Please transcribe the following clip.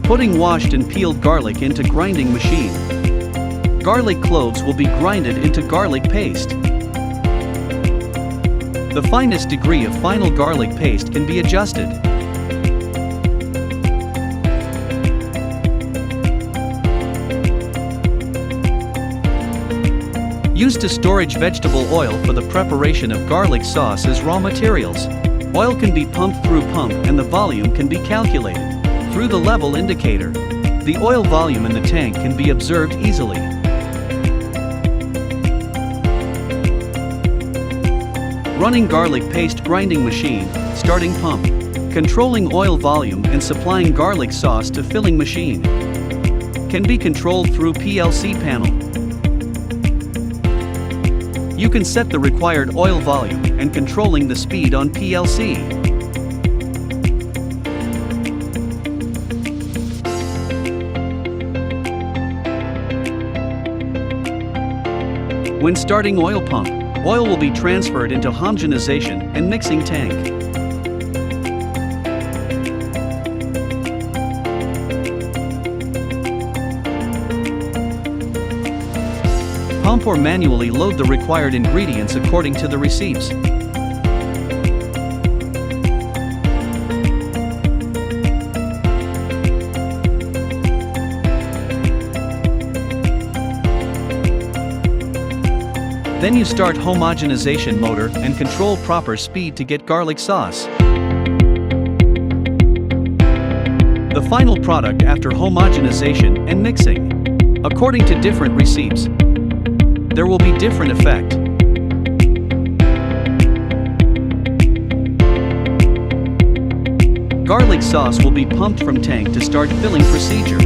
Putting washed and peeled garlic into grinding machine. Garlic cloves will be grinded into garlic paste. The finest degree of final garlic paste can be adjusted. Used to storage vegetable oil for the preparation of garlic sauce as raw materials. Oil can be pumped through pump and the volume can be calculated through the level indicator. The oil volume in the tank can be observed easily. Running garlic paste grinding machine, starting pump. Controlling oil volume and supplying garlic sauce to filling machine. Can be controlled through PLC panel. You can set the required oil volume and controlling the speed on PLC. When starting oil pump, oil will be transferred into homogenization and mixing tank. Pump or manually load the required ingredients according to the receipts. Then you start homogenization motor and control proper speed to get garlic sauce. The final product after homogenization and mixing. According to different receipts, there will be different effect. Garlic sauce will be pumped from tank to start filling procedure.